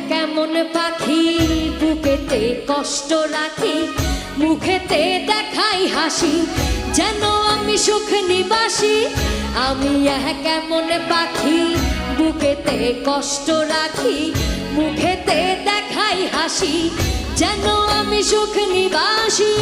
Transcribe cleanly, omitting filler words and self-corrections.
কেমন পাখি বুকেতে কষ্ট রাখি, মুখেতে দেখাই হাসি, যেন আমি সুখ নিবাসী। আমি কেমন পাখি বুকেতে কষ্ট রাখি, মুখেতে দেখাই হাসি, যেন আমি সুখ নিবাসী।